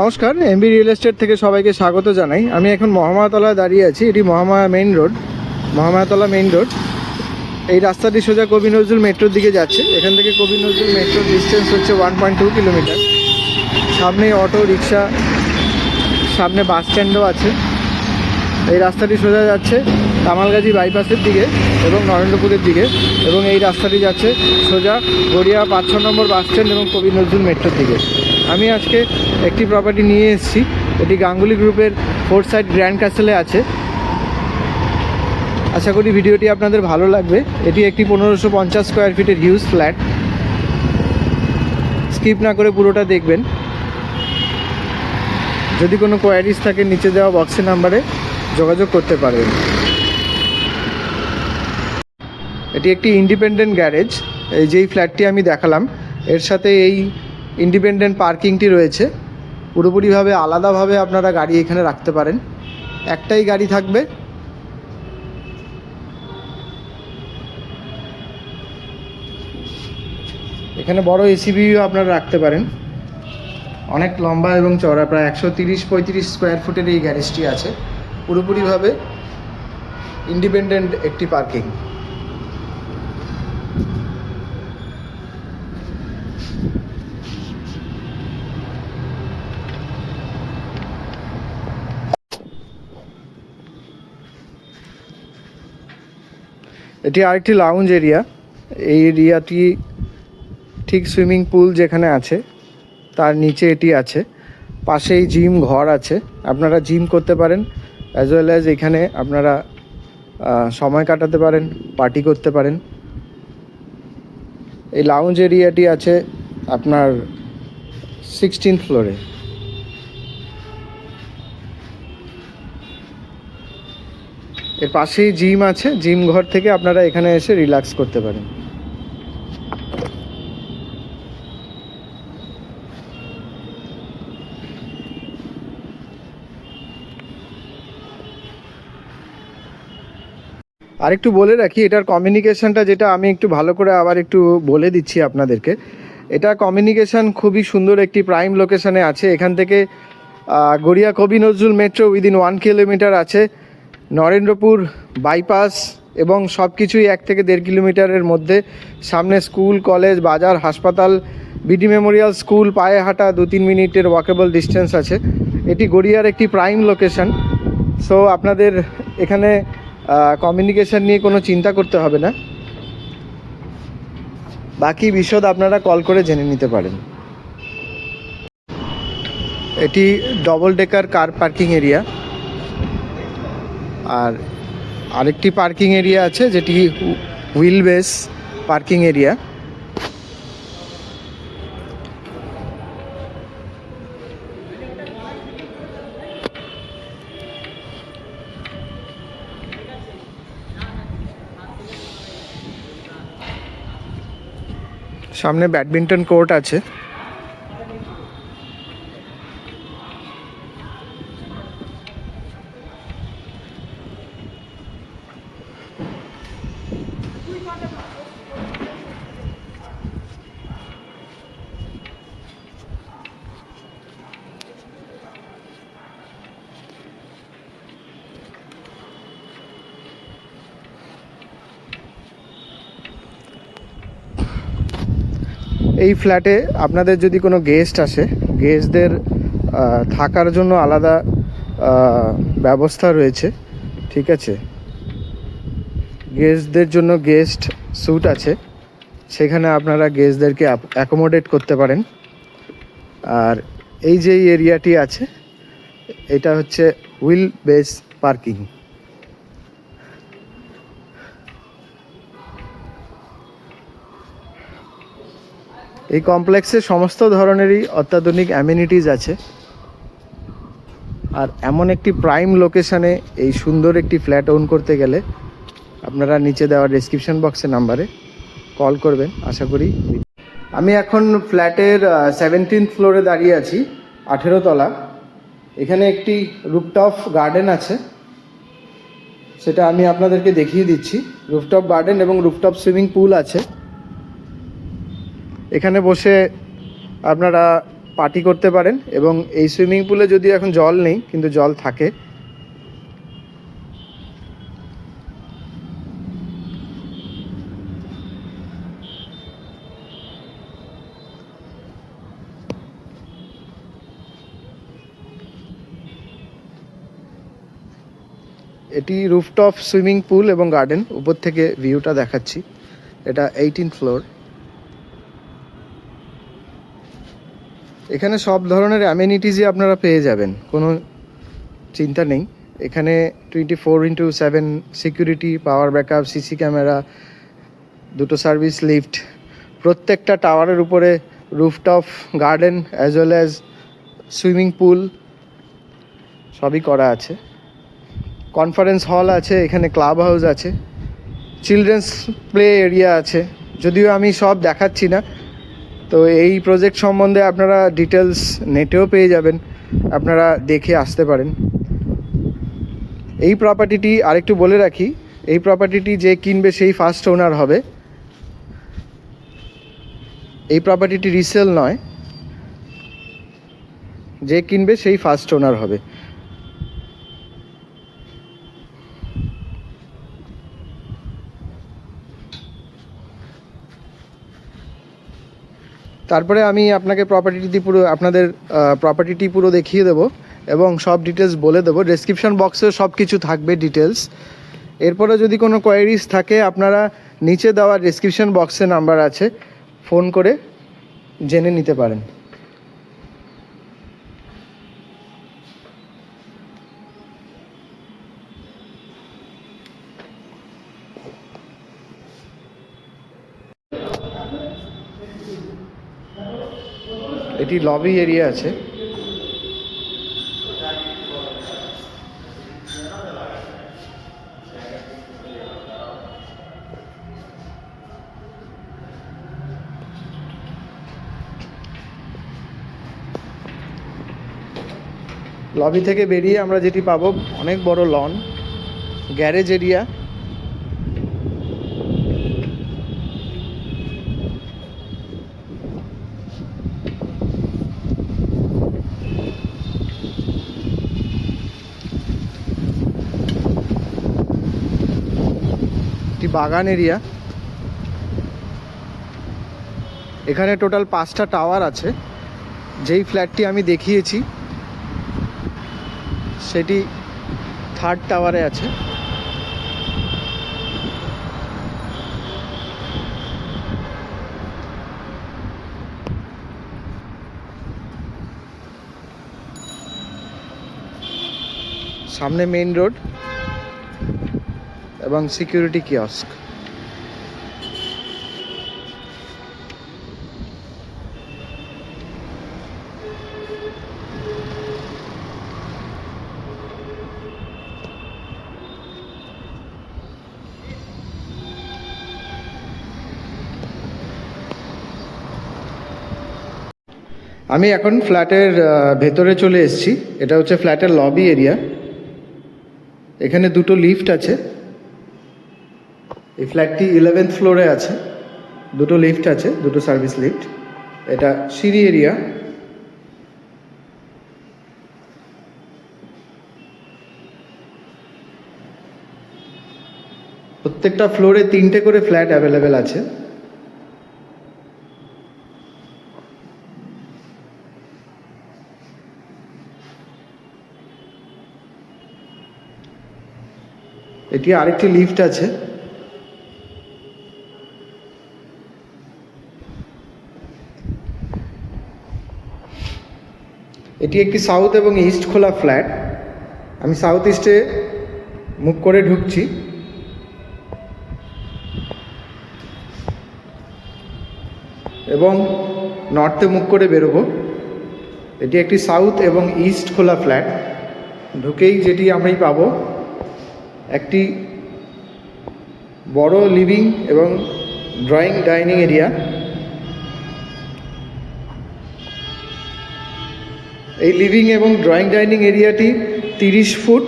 নমস্কার, MB real estate থেকে সবাইকে স্বাগত জানাই। আমি এখন মহামায়াতলায় দাঁড়িয়ে আছি। এটি Mahamaya main road, Mahamayatala main road. এই রাস্তাটি সোজা কবি নজরুল মেট্রোর দিকে যাচ্ছে। এখান থেকে কবি নজরুল মেট্রোর ডিস্টেন্স হচ্ছে 1.2 কিলোমিটার। সামনে অটো রিক্সা, সামনে বাস স্ট্যান্ডও আছে। এই রাস্তাটি সোজা যাচ্ছে তামালগাজী বাইপাসের দিকে এবং নরেন্দ্রপুরের দিকে, এবং এই রাস্তাটি যাচ্ছে সোজা গড়িয়া 5-6 নম্বর বাস স্ট্যান্ড এবং কবি নজরুল মেট্রোর দিকে। আমি আজকে একটি প্রপার্টি নিয়ে এসেছি। এটি গাঙ্গুলি গ্রুপের 4 সাইড গ্র্যান্ড ক্যাসেলে আছে। আশা করি ভিডিওটি আপনাদের ভালো লাগবে। এটি একটি 1550 স্কোয়ার ফিটের হিউজ ফ্ল্যাট। স্কিপ না করে পুরোটা দেখবেন। যদি কোনো কোয়ারিজ থাকে নিচে দেওয়া বক্সের নাম্বারে যোগাযোগ করতে পারবেন। এটি একটি ইন্ডিপেন্ডেন্ট গ্যারেজ। এই যেই ফ্ল্যাটটি আমি দেখালাম এর সাথে এই ইন্ডিপেন্ডেন্ট পার্কিংটি রয়েছে। পুরোপুরিভাবে আলাদাভাবে আপনারা গাড়ি এখানে রাখতে পারেন। একটাই গাড়ি থাকবে। এখানে বড় এসিবিও আপনারা রাখতে পারেন। অনেক লম্বা এবং চওড়া, প্রায় 130-35 স্কোয়ার ফুটের এই গ্যারেজটি আছে। পুরোপুরিভাবে ইন্ডিপেন্ডেন্ট একটি পার্কিং। এটি আরেকটি লাউঞ্জ এরিয়া। এই এরিয়াটি ঠিক সুইমিং পুল যেখানে আছে তার নিচে এটি আছে। পাশেই জিম ঘর আছে, আপনারা জিম করতে পারেন। অ্যাজ ওয়েল অ্যাজ এখানে আপনারা সময় কাটাতে পারেন, পার্টি করতে পারেন। এই লাউঞ্জ এরিয়াটি আছে আপনার 16th ফ্লোরে। এর পাশেই জিম আছে। জিম ঘর থেকে আপনারা এখানে এসে রিল্যাক্স করতে পারেন। আরেকটু বলে রাখি, এটার কমিউনিকেশনটা যেটা আমি একটু ভালো করে আবার একটু বলে দিচ্ছি আপনাদেরকে। এটা কমিউনিকেশন খুবই সুন্দর একটি প্রাইম লোকেশনে আছে। এখান থেকে গড়িয়া কবি নজরুল মেট্রো উইদিন 1 কিলোমিটার আছে। নরেন্দ্রপুর বাইপাস এবং সব কিছুই 1 থেকে 1.5 কিলোমিটারের মধ্যে। সামনে স্কুল, কলেজ, বাজার, হাসপাতাল, বিডি মেমোরিয়াল স্কুল পায়ে হাঁটা 2-3 মিনিটের ওয়াকেবল ডিস্টেন্স আছে। এটি গড়িয়ার একটি প্রাইম লোকেশন। সো আপনাদের এখানে কমিউনিকেশন নিয়ে কোনো চিন্তা করতে হবে না। বাকি বিশদ আপনারা কল করে জেনে নিতে পারেন। এটি double decker car parking area. আর আরেকটি পার্কিং এরিয়া আছে যেটি হুইল বেস পার্কিং এরিয়া। সামনে ব্যাডমিন্টন কোর্ট আছে। এই ফ্ল্যাটে আপনাদের যদি কোনো গেস্ট আসে, গেস্টদের থাকার জন্য আলাদা ব্যবস্থা রয়েছে। ঠিক আছে, গেস্টদের জন্য গেস্ট স্যুট আছে, সেখানে আপনারা গেস্টদেরকে অ্যাকোমোডেট করতে পারেন। আর এই যে এরিয়াটি আছে এটা হচ্ছে হুইল বেস পার্কিং। এই কমপ্লেক্সে সমস্ত ধরনেরই অত্যাধুনিক অ্যামিনিটিস আছে। আর এমন একটি প্রাইম লোকেশানে এই সুন্দর একটি ফ্ল্যাট ওন করতে গেলে আপনারা নিচে দেওয়া ডেসক্রিপশন বক্সের নাম্বারে কল করবেন। আশা করি। আমি এখন ফ্ল্যাটের 17th ফ্লোরে দাঁড়িয়ে আছি, 18 তলা। এখানে একটি রুফটপ গার্ডেন আছে, সেটা আমি আপনাদেরকে দেখিয়ে দিচ্ছি। রুফটপ গার্ডেন এবং রুফটপ সুইমিং পুল আছে। এখানে বসে আপনারা পার্টি করতে পারেন। এবং এই সুইমিং পুলে যদিও এখন জল নেই, কিন্তু জল থাকে। এটি রুফটপ সুইমিং পুল এবং গার্ডেন, উপর থেকে ভিউটা দেখাচ্ছি। এটা 18 ফ্লোর। এখানে সব ধরনের অ্যামেনিটিসই আপনারা পেয়ে যাবেন, কোনো চিন্তা নেই। এখানে 24/7 security, power backup, CC camera, দুটো সার্ভিস লিফট, প্রত্যেকটা টাওয়ারের উপরে rooftop garden as well as swimming pool সবই করা আছে। কনফারেন্স হল আছে, এখানে ক্লাব হাউস আছে, চিলড্রেন্স প্লে এরিয়া আছে। যদিও আমি সব দেখাচ্ছি না, তো এই প্রজেক্ট সম্বন্ধে আপনারা ডিটেলস নেটেও পেয়ে যাবেন, আপনারা দেখে আসতে পারেন। এই প্রপার্টিটি আরেকটু বলে রাখি, এই প্রপার্টিটি যে কিনবে সেই ফার্স্ট ওনার হবে। এই প্রপার্টিটি রিসেল নয়, যে কিনবে সেই ফার্স্ট ওনার হবে। তারপরে আমি আপনাকে প্রপার্টিটি পুরো দেখিয়ে দেবো এবং সব ডিটেলস বলে দেবো। ডেসক্রিপশন বক্সে সব কিছু থাকবে ডিটেলস। এরপরে যদি কোনো কোয়ারিজ থাকে, আপনারা নিচে দেওয়া ডেসক্রিপশন বক্সে নাম্বার আছে, ফোন করে জেনে নিতে পারেন। এটি লবি এরিয়া আছে। লবি থেকে বেরিয়ে আমরা যেটি পাবো, অনেক বড় লন, গ্যারেজ এরিয়া, একটি বাগান এরিয়া। এখানে টোটাল 5টা টাওয়ার আছে। যেই ফ্ল্যাটটি আমি দেখিয়েছি সেটি 3rd টাওয়ারে আছে। সামনে মেইন রোড এবং সিকিউরিটি কিয়স্ক। আমি এখন ফ্ল্যাটের ভেতরে চলে এসেছি। এটা হচ্ছে ফ্ল্যাটের লবি এরিয়া। এখানে দুটো লিফট আছে। এই ফ্ল্যাটটি 11th ফ্লোরে আছে। দুটো লিফট আছে, দুটো সার্ভিস লিফট। এটা সিঁড়ি এরিয়া। প্রত্যেকটা ফ্লোরে 3টে করে ফ্ল্যাট অ্যাভেলেবেল আছে। এটি আরেকটি লিফট আছে। এটি একটি সাউথ এবং ইস্ট খোলা ফ্ল্যাট। আমি সাউথ ইস্টে মুখ করে ঢুকছি। এবং নর্থে মুখ করে বেরোবো। এটি একটি সাউথ এবং ইস্ট খোলা ফ্ল্যাট। ঢুকেই যেটি আমি পাবো, একটি বড় লিভিং এবং ড্রয়িং ডাইনিং এরিয়া। এই লিভিং এবং ড্রয়িং ডাইনিং এরিয়াটি 30 ফুট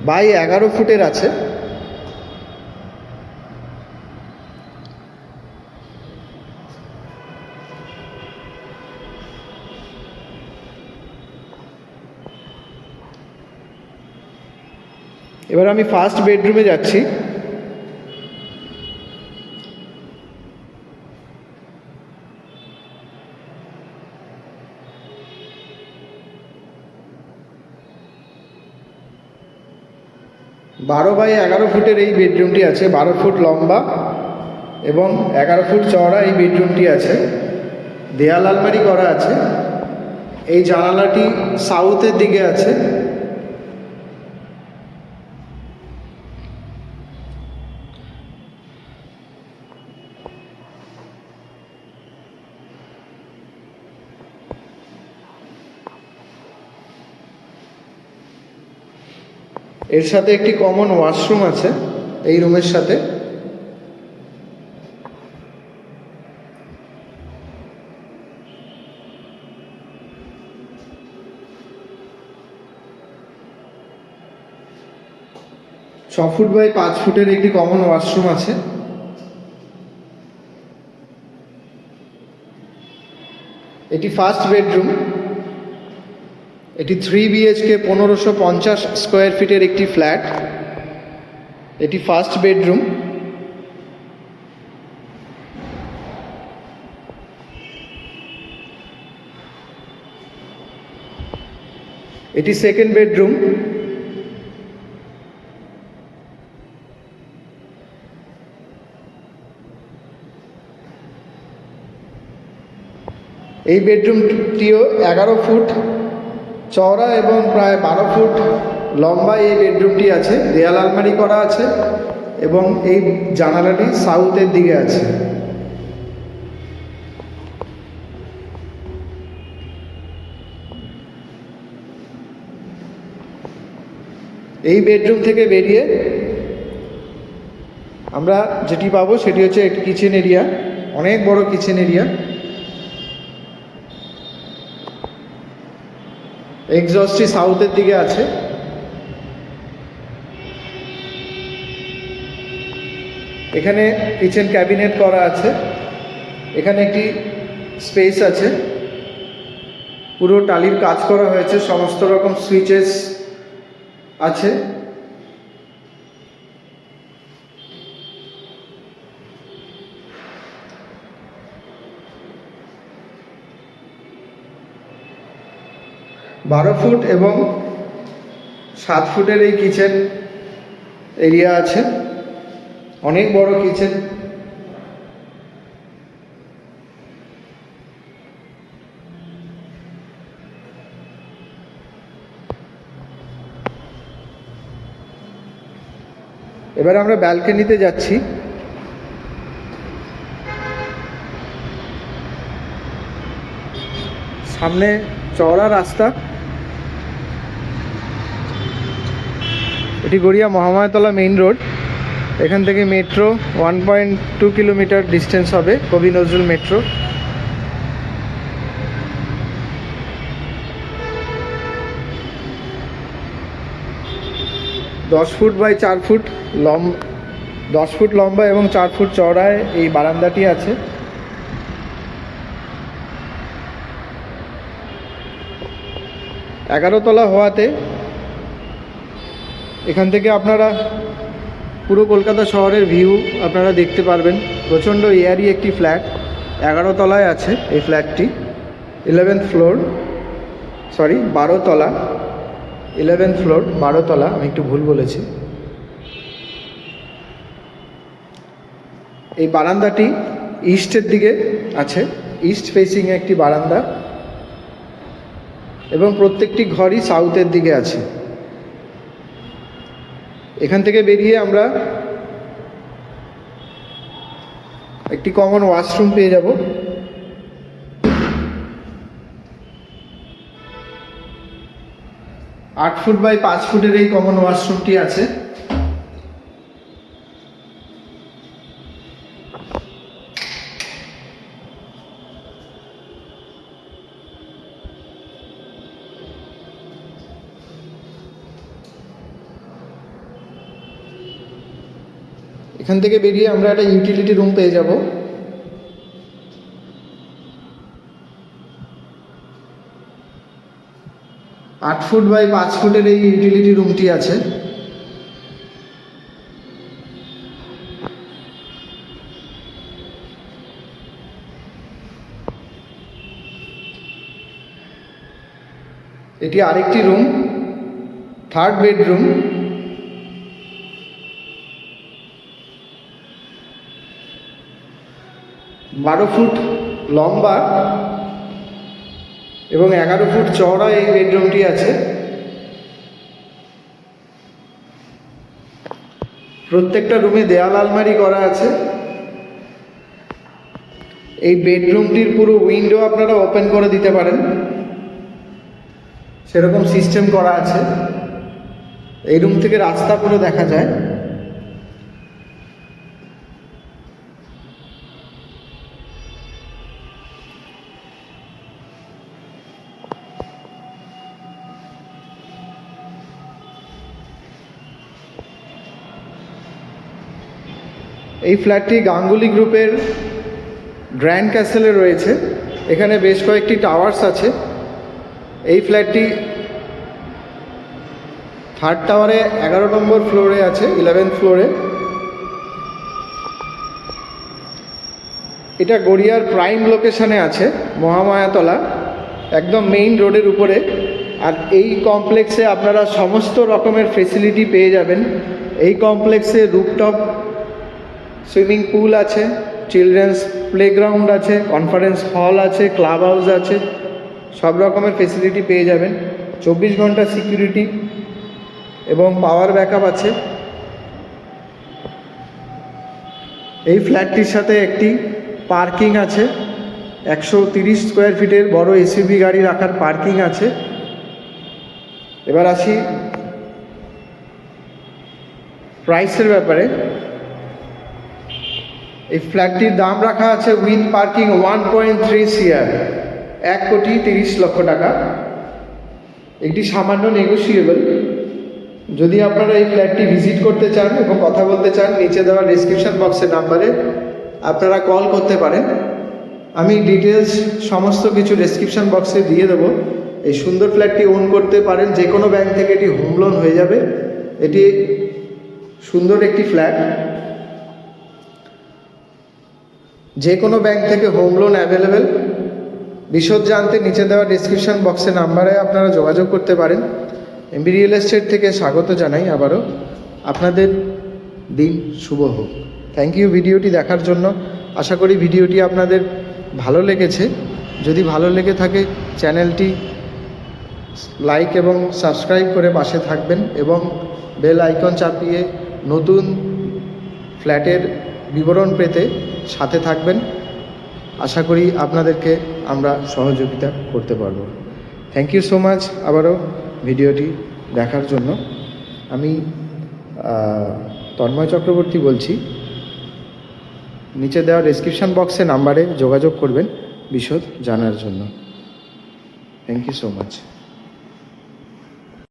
বাই 11 ফুটের আছে। এবার আমি ফার্স্ট বেডরুমে যাচ্ছি। বারো বাই 11 ফুটের এই বেডরুমটি আছে, 12 ফুট লম্বা এবং 11 ফুট চওড়া এই বেডরুমটি আছে। দেয়াল আলমারি করা আছে। এই জানালাটি সাউথের দিকে আছে। এর সাথে একটি কমন ওয়াশরুম আছে এই রুমের সাথে। ছ ফুট বাই 5 ফুটের একটি কমন ওয়াশরুম আছে। এটি ফার্স্ট বেডরুম। এটি 3 বিএইচকে 1550 স্কোয়ার ফিটের একটি ফ্ল্যাট। এটি ফার্স্ট বেডরুম। এটি সেকেন্ড বেডরুম। এই বেডরুমটিও 11 ফুট চওড়া এবং প্রায় 12 ফুট লম্বা এই বেডরুমটি আছে। দেয়াল আলমারি করা আছে এবং এই জানালাটি সাউথের দিকে আছে। এই বেডরুম থেকে বেরিয়ে আমরা যেটি পাবো সেটি হচ্ছে একটি কিচেন এরিয়া, অনেক বড় কিচেন এরিয়া। এক্সস্টটি সাউথের দিকে আছে। এখানে কিচেন ক্যাবিনেট করা আছে। এখানে একটি স্পেস আছে, পুরো টালির কাজ করা হয়েছে, সমস্ত রকম সুইচেস আছে। বারো ফুট এবং 7 ফুটের এই কিচেন এরিয়া আছে, অনেক বড় কিচেন। এবার আমরা ব্যালকনিতে যাচ্ছি। সামনে চওড়া রাস্তা। এটি গড়িয়া মহামায়াতলা মেইন রোড। এখান থেকে মেট্রো 1.2 কিলোমিটার ডিস্টেন্স হবে, কবি নজরুল মেট্রো। দশ ফুট বাই 4 ফুট 10 ফুট লম্বা এবং 4 ফুট চওড়ায় এই বারান্দাটি আছে। এগারোতলা হওয়াতে এখান থেকে আপনারা পুরো কলকাতা শহরের ভিউ আপনারা দেখতে পারবেন। প্রচণ্ড এয়ারি একটি ফ্ল্যাট, 11 তলায় আছে এই ফ্ল্যাটটি। 11th ফ্লোর, সরি 12 তলা, 11th ফ্লোর, 12 তলা, আমি একটু ভুল বলেছি। এই বারান্দাটি ইস্টের দিকে আছে, ইস্ট ফেসিং একটি বারান্দা এবং প্রত্যেকটি ঘরই সাউথের দিকে আছে। এখান থেকে বেরিয়ে আমরা একটি কমন ওয়াশরুম পেয়ে যাব। আট ফুট বাই 5 ফুটের এই কমন ওয়াশরুমটি আছে। এখান থেকে বেরিয়ে আমরা একটা ইউটিলিটি রুম পেয়ে যাব। আট ফুট বাই 5 ফুটের এই ইউটিলিটি রুমটি আছে। এটি আরেকটি রুম, 3rd বেডরুম। বারো ফুট লম্বা এবং 11 ফুট চওড়া এই বেডরুমটি আছে। প্রত্যেকটা রুমে দেয়াল আলমারি করা আছে। এই বেডরুমটির পুরো উইন্ডো আপনারা ওপেন করে দিতে পারেন, সেরকম সিস্টেম করা আছে। এই রুম থেকে রাস্তা পুরো দেখা যায়। এই ফ্ল্যাটটি গাঙ্গুলি গ্রুপের গ্র্যান্ড ক্যাসেলে রয়েছে। এখানে বেশ কয়েকটি টাওয়ার্স আছে। এই ফ্ল্যাটটি 3rd টাওয়ারে 11 নম্বর ফ্লোরে আছে, 11th ফ্লোরে। এটা গড়িয়ার প্রাইম লোকেশনে আছে, মহামায়াতলা, একদম মেইন রোডের উপরে। আর এই কমপ্লেক্সে আপনারা সমস্ত রকমের ফেসিলিটি পেয়ে যাবেন। এই কমপ্লেক্সে রুফটপ সুইমিং পুল আছে, চিলড্রেন্স প্লেগ্রাউন্ড আছে, কনফারেন্স হল আছে, ক্লাব হাউস আছে, সব রকমের ফেসিলিটি পেয়ে যাবেন। 24 ঘন্টা সিকিউরিটি এবং পাওয়ার ব্যাকআপ আছে। এই ফ্ল্যাটটির সাথে একটি পার্কিং আছে, 130 স্কোয়ার ফিটের বড় এসইউভি গাড়ি রাখার পার্কিং আছে। এবার আসি প্রাইসের ব্যাপারে। এই ফ্ল্যাটটির দাম রাখা আছে উইথ পার্কিং 1.3 CR, 1,30,00,000 টাকা। এটি সামান্য নেগোসিয়েবল। যদি আপনারা এই ফ্ল্যাটটি ভিজিট করতে চান এবং কথা বলতে চান, নিচে দেওয়া ডেসক্রিপশন বক্সের নাম্বারে আপনারা কল করতে পারেন। আমি ডিটেলস সমস্ত কিছু ডেসক্রিপশন বক্সে দিয়ে দেবো। এই সুন্দর ফ্ল্যাটটি ওন করতে পারেন, যে কোনো ব্যাংক থেকে এটি হোম লোন হয়ে যাবে। এটি সুন্দর একটি ফ্ল্যাট, যে কোনো ব্যাংক থেকে হোম লোন অ্যাভেলেবেল। বিশদ জানতে নিচে দেওয়া ডেসক্রিপশন বক্সে নাম্বারে আপনারা যোগাযোগ করতে পারেন। এমবি রিয়েল এস্টেট থেকে স্বাগত জানাই আবারও। আপনাদের দিন শুভ হোক। থ্যাংক ইউ ভিডিওটি দেখার জন্য। আশা করি ভিডিওটি আপনাদের ভালো লেগেছে। যদি ভালো লেগে থাকে চ্যানেলটি লাইক এবং সাবস্ক্রাইব করে পাশে থাকবেন এবং বেল আইকন চাপিয়ে নতুন ফ্ল্যাটের বিবরণ পেতে সাথে থাকবেন। আশা করি আপনাদেরকে আমরা সহযোগিতা করতে পারব। থ্যাংক ইউ সো মাচ আবারও ভিডিওটি দেখার জন্য। আমি তন্ময় চক্রবর্তী বলছি। নিচে দেওয়া ডেসক্রিপশন বক্সে নাম্বারে যোগাযোগ করবেন বিশদ জানার জন্য। Thank you so much.